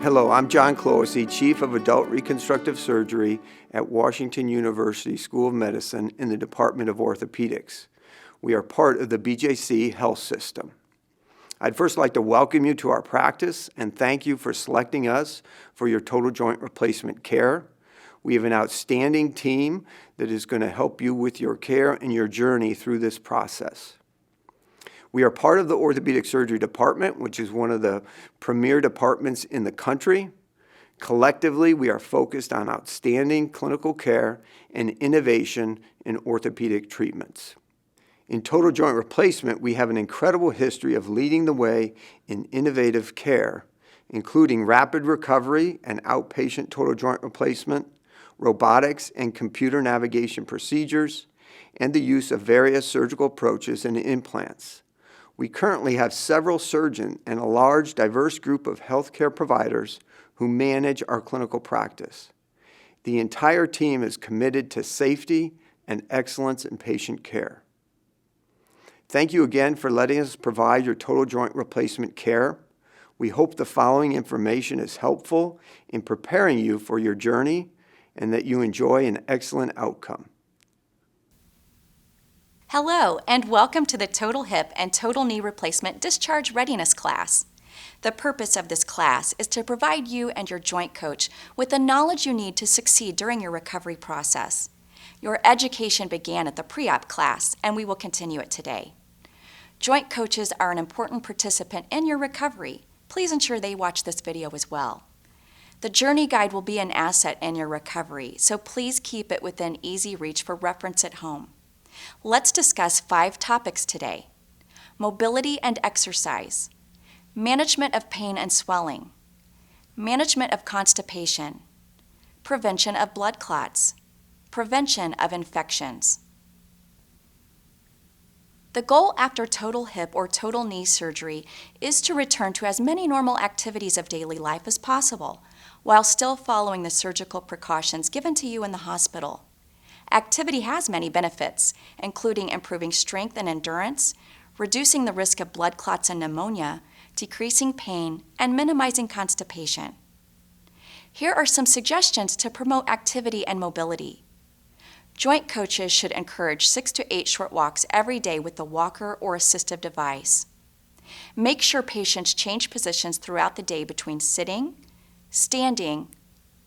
Hello, I'm John Clohessy, Chief of Adult Reconstructive Surgery at Washington University School of Medicine in the Department of Orthopedics. We are part of the BJC Health System. I'd first like to welcome you to our practice and thank you for selecting us for your total joint replacement care. We have an outstanding team that is going to help you with your care and your journey through this process. We are part of the orthopedic surgery department, which is one of the premier departments in the country. Collectively, we are focused on outstanding clinical care and innovation in orthopedic treatments. In total joint replacement, we have an incredible history of leading the way in innovative care, including rapid recovery and outpatient total joint replacement, robotics and computer navigation procedures, and the use of various surgical approaches and implants. We currently have several surgeons and a large, diverse group of healthcare providers who manage our clinical practice. The entire team is committed to safety and excellence in patient care. Thank you again for letting us provide your total joint replacement care. We hope the following information is helpful in preparing you for your journey and that you enjoy an excellent outcome. Hello, and welcome to the Total Hip and Total Knee Replacement Discharge Readiness class. The purpose of this class is to provide you and your joint coach with the knowledge you need to succeed during your recovery process. Your education began at the pre-op class, and we will continue it today. Joint coaches are an important participant in your recovery. Please ensure they watch this video as well. The journey guide will be an asset in your recovery, so please keep it within easy reach for reference at home. Let's discuss 5 topics today: mobility and exercise, management of pain and swelling, management of constipation, prevention of blood clots, prevention of infections. The goal after total hip or total knee surgery is to return to as many normal activities of daily life as possible, while still following the surgical precautions given to you in the hospital. Activity has many benefits, including improving strength and endurance, reducing the risk of blood clots and pneumonia, decreasing pain, and minimizing constipation. Here are some suggestions to promote activity and mobility. Joint coaches should encourage 6 to 8 short walks every day with the walker or assistive device. Make sure patients change positions throughout the day between sitting, standing,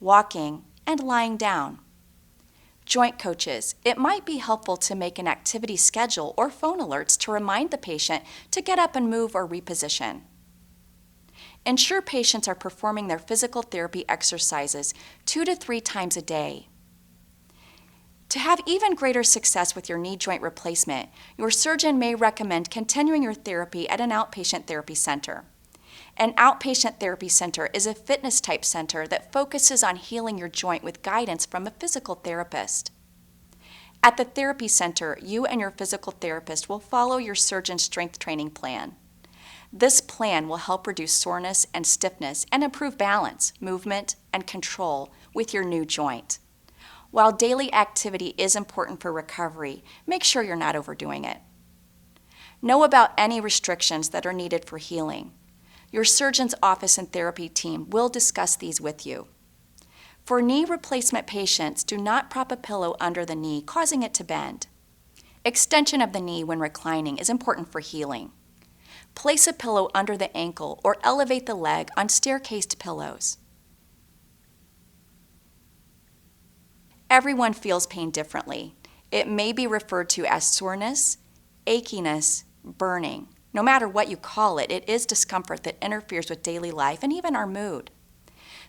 walking, and lying down. Joint coaches, it might be helpful to make an activity schedule or phone alerts to remind the patient to get up and move or reposition. Ensure patients are performing their physical therapy exercises 2 to 3 times a day. To have even greater success with your knee joint replacement, your surgeon may recommend continuing your therapy at an outpatient therapy center. An outpatient therapy center is a fitness-type center that focuses on healing your joint with guidance from a physical therapist. At the therapy center, you and your physical therapist will follow your surgeon's strength training plan. This plan will help reduce soreness and stiffness and improve balance, movement, and control with your new joint. While daily activity is important for recovery, make sure you're not overdoing it. Know about any restrictions that are needed for healing. Your surgeon's office and therapy team will discuss these with you. For knee replacement patients, do not prop a pillow under the knee, causing it to bend. Extension of the knee when reclining is important for healing. Place a pillow under the ankle or elevate the leg on staircased pillows. Everyone feels pain differently. It may be referred to as soreness, achiness, burning. No matter what you call it, it is discomfort that interferes with daily life and even our mood.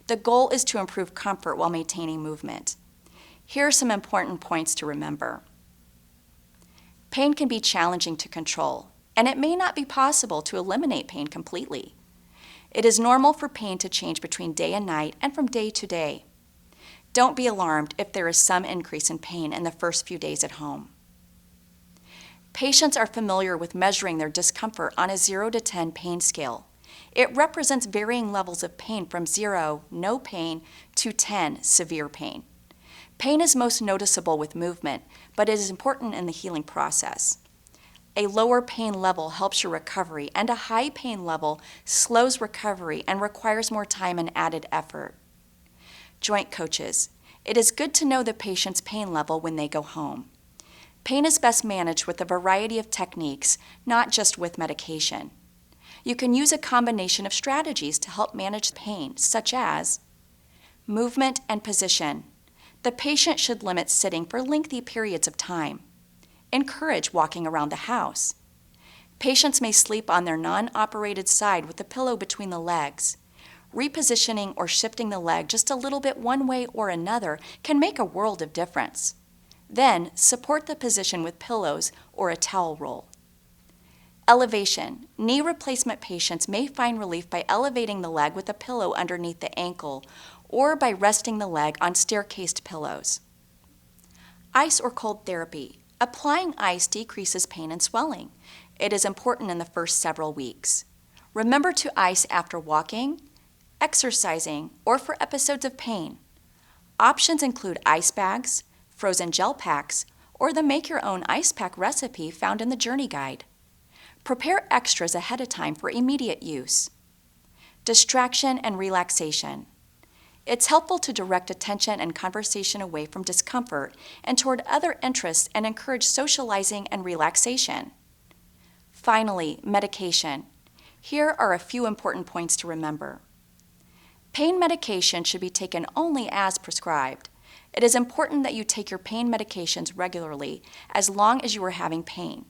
The goal is to improve comfort while maintaining movement. Here are some important points to remember. Pain can be challenging to control, and it may not be possible to eliminate pain completely. It is normal for pain to change between day and night and from day to day. Don't be alarmed if there is some increase in pain in the first few days at home. Patients are familiar with measuring their discomfort on a 0 to 10 pain scale. It represents varying levels of pain from 0, no pain, to 10, severe pain. Pain is most noticeable with movement, but it is important in the healing process. A lower pain level helps your recovery, and a high pain level slows recovery and requires more time and added effort. Joint coaches. It is good to know the patient's pain level when they go home. Pain is best managed with a variety of techniques, not just with medication. You can use a combination of strategies to help manage pain, such as movement and position. The patient should limit sitting for lengthy periods of time. Encourage walking around the house. Patients may sleep on their non-operated side with a pillow between the legs. Repositioning or shifting the leg just a little bit one way or another can make a world of difference. Then, support the position with pillows or a towel roll. Elevation. Knee replacement patients may find relief by elevating the leg with a pillow underneath the ankle or by resting the leg on stair-cased pillows. Ice or cold therapy. Applying ice decreases pain and swelling. It is important in the first several weeks. Remember to ice after walking, exercising, or for episodes of pain. Options include ice bags, frozen gel packs, or the make-your-own ice pack recipe found in the Journey Guide. Prepare extras ahead of time for immediate use. Distraction and relaxation. It's helpful to direct attention and conversation away from discomfort and toward other interests and encourage socializing and relaxation. Finally, medication. Here are a few important points to remember. Pain medication should be taken only as prescribed. It is important that you take your pain medications regularly as long as you are having pain.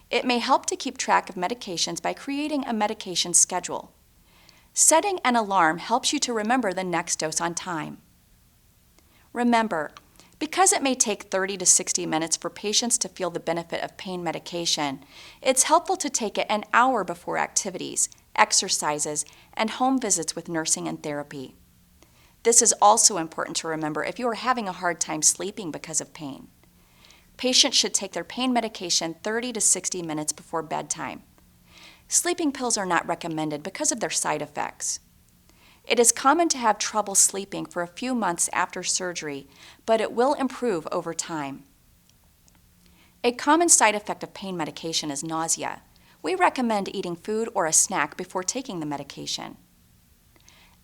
It may help to keep track of medications by creating a medication schedule. Setting an alarm helps you to remember the next dose on time. Remember, because it may take 30 to 60 minutes for patients to feel the benefit of pain medication, it's helpful to take it an hour before activities, exercises, and home visits with nursing and therapy. This is also important to remember if you are having a hard time sleeping because of pain. Patients should take their pain medication 30 to 60 minutes before bedtime. Sleeping pills are not recommended because of their side effects. It is common to have trouble sleeping for a few months after surgery, but it will improve over time. A common side effect of pain medication is nausea. We recommend eating food or a snack before taking the medication.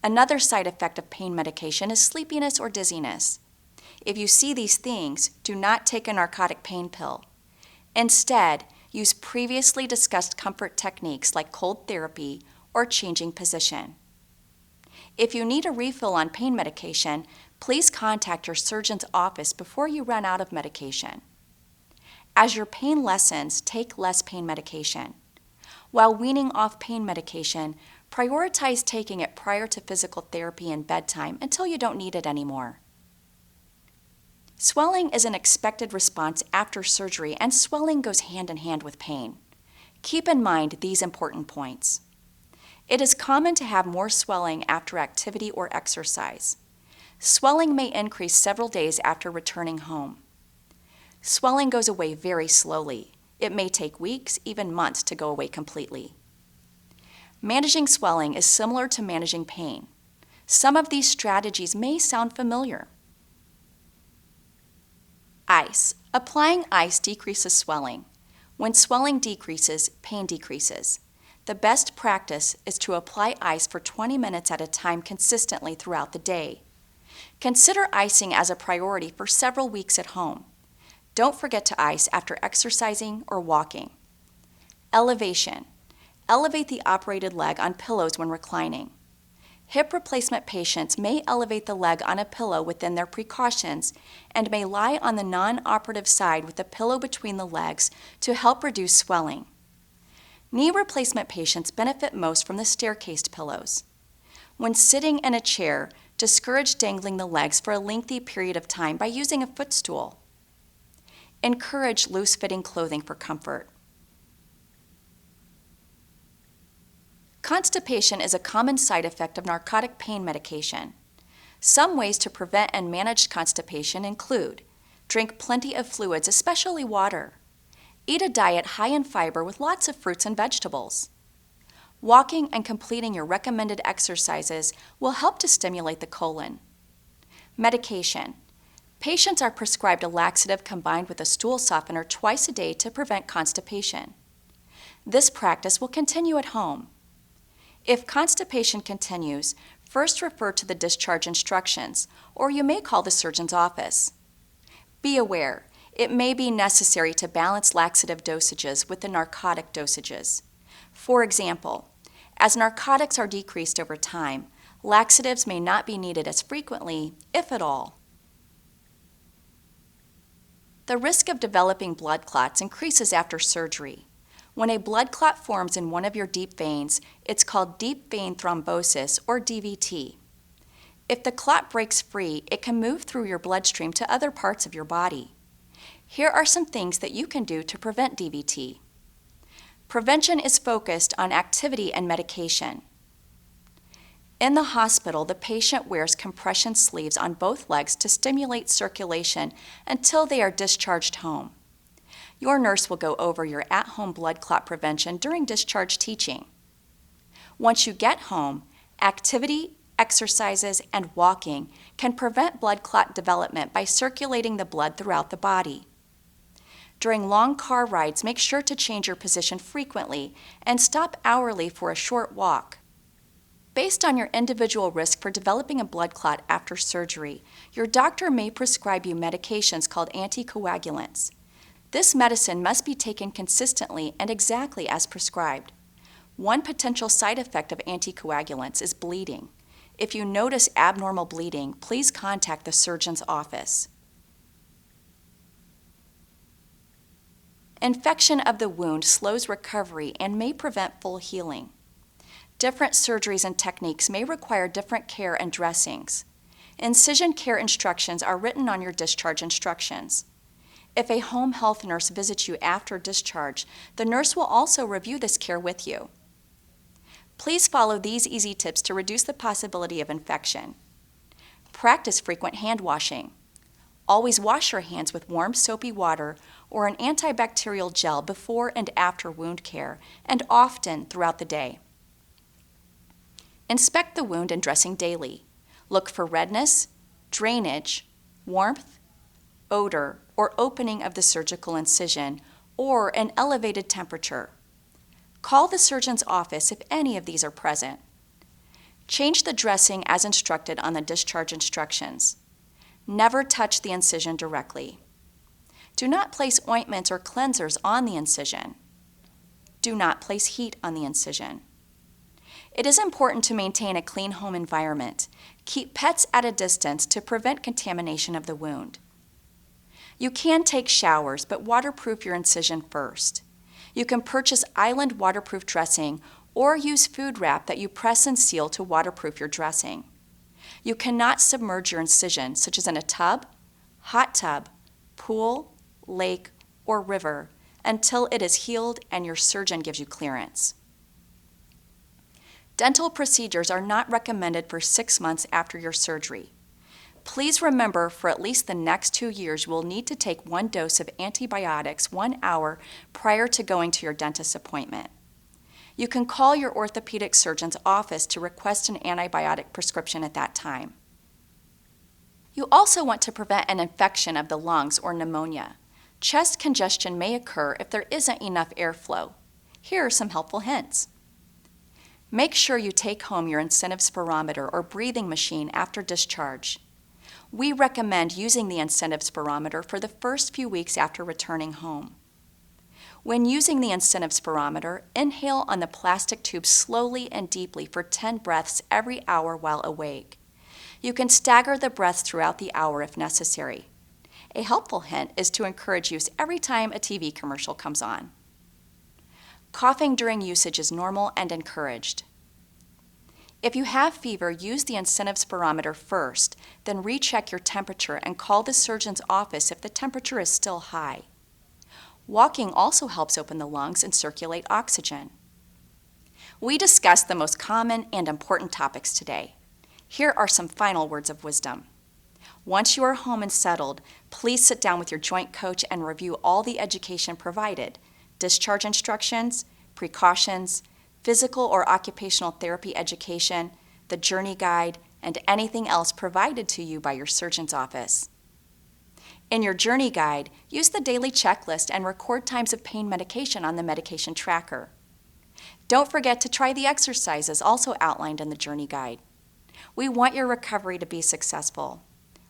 Another side effect of pain medication is sleepiness or dizziness. If you see these things, do not take a narcotic pain pill. Instead, use previously discussed comfort techniques like cold therapy or changing position. If you need a refill on pain medication, please contact your surgeon's office before you run out of medication. As your pain lessens, take less pain medication. While weaning off pain medication, prioritize taking it prior to physical therapy and bedtime until you don't need it anymore. Swelling is an expected response after surgery, and swelling goes hand in hand with pain. Keep in mind these important points. It is common to have more swelling after activity or exercise. Swelling may increase several days after returning home. Swelling goes away very slowly. It may take weeks, even months, to go away completely. Managing swelling is similar to managing pain. Some of these strategies may sound familiar. Ice. Applying ice decreases swelling. When swelling decreases, pain decreases. The best practice is to apply ice for 20 minutes at a time consistently throughout the day. Consider icing as a priority for several weeks at home. Don't forget to ice after exercising or walking. Elevation. Elevate the operated leg on pillows when reclining. Hip replacement patients may elevate the leg on a pillow within their precautions and may lie on the non-operative side with a pillow between the legs to help reduce swelling. Knee replacement patients benefit most from the stair-cased pillows. When sitting in a chair, discourage dangling the legs for a lengthy period of time by using a footstool. Encourage loose-fitting clothing for comfort. Constipation is a common side effect of narcotic pain medication. Some ways to prevent and manage constipation include: drink plenty of fluids, especially water. Eat a diet high in fiber with lots of fruits and vegetables. Walking and completing your recommended exercises will help to stimulate the colon. Medication. Patients are prescribed a laxative combined with a stool softener twice a day to prevent constipation. This practice will continue at home. If constipation continues, first refer to the discharge instructions, or you may call the surgeon's office. Be aware, it may be necessary to balance laxative dosages with the narcotic dosages. For example, as narcotics are decreased over time, laxatives may not be needed as frequently, if at all. The risk of developing blood clots increases after surgery. When a blood clot forms in one of your deep veins, it's called deep vein thrombosis, or DVT. If the clot breaks free, it can move through your bloodstream to other parts of your body. Here are some things that you can do to prevent DVT. Prevention is focused on activity and medication. In the hospital, the patient wears compression sleeves on both legs to stimulate circulation until they are discharged home. Your nurse will go over your at-home blood clot prevention during discharge teaching. Once you get home, activity, exercises, and walking can prevent blood clot development by circulating the blood throughout the body. During long car rides, make sure to change your position frequently and stop hourly for a short walk. Based on your individual risk for developing a blood clot after surgery, your doctor may prescribe you medications called anticoagulants. This medicine must be taken consistently and exactly as prescribed. One potential side effect of anticoagulants is bleeding. If you notice abnormal bleeding, please contact the surgeon's office. Infection of the wound slows recovery and may prevent full healing. Different surgeries and techniques may require different care and dressings. Incision care instructions are written on your discharge instructions. If a home health nurse visits you after discharge, the nurse will also review this care with you. Please follow these easy tips to reduce the possibility of infection. Practice frequent hand washing. Always wash your hands with warm soapy water or an antibacterial gel before and after wound care, and often throughout the day. Inspect the wound and dressing daily. Look for redness, drainage, warmth, odor, or opening of the surgical incision, or an elevated temperature. Call the surgeon's office if any of these are present. Change the dressing as instructed on the discharge instructions. Never touch the incision directly. Do not place ointments or cleansers on the incision. Do not place heat on the incision. It is important to maintain a clean home environment. Keep pets at a distance to prevent contamination of the wound. You can take showers, but waterproof your incision first. You can purchase Island waterproof dressing or use food wrap that you press and seal to waterproof your dressing. You cannot submerge your incision, such as in a tub, hot tub, pool, lake, or river, until it is healed and your surgeon gives you clearance. Dental procedures are not recommended for 6 months after your surgery. Please remember, for at least the next 2 years, you will need to take 1 dose of antibiotics 1 hour prior to going to your dentist's appointment. You can call your orthopedic surgeon's office to request an antibiotic prescription at that time. You also want to prevent an infection of the lungs or pneumonia. Chest congestion may occur if there isn't enough airflow. Here are some helpful hints. Make sure you take home your incentive spirometer or breathing machine after discharge. We recommend using the incentive spirometer for the first few weeks after returning home. When using the incentive spirometer, inhale on the plastic tube slowly and deeply for 10 breaths every hour while awake. You can stagger the breaths throughout the hour if necessary. A helpful hint is to encourage use every time a TV commercial comes on. Coughing during usage is normal and encouraged. If you have fever, use the incentive spirometer first, then recheck your temperature and call the surgeon's office if the temperature is still high. Walking also helps open the lungs and circulate oxygen. We discussed the most common and important topics today. Here are some final words of wisdom. Once you are home and settled, please sit down with your joint coach and review all the education provided: discharge instructions, precautions, physical or occupational therapy education, the journey guide, and anything else provided to you by your surgeon's office. In your journey guide, use the daily checklist and record times of pain medication on the medication tracker. Don't forget to try the exercises also outlined in the journey guide. We want your recovery to be successful.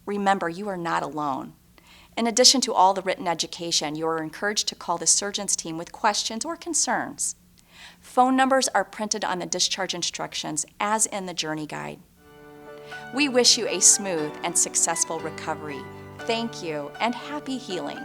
Remember, you are not alone. In addition to all the written education, you are encouraged to call the surgeon's team with questions or concerns. Phone numbers are printed on the discharge instructions as in the journey guide. We wish you a smooth and successful recovery. Thank you and happy healing.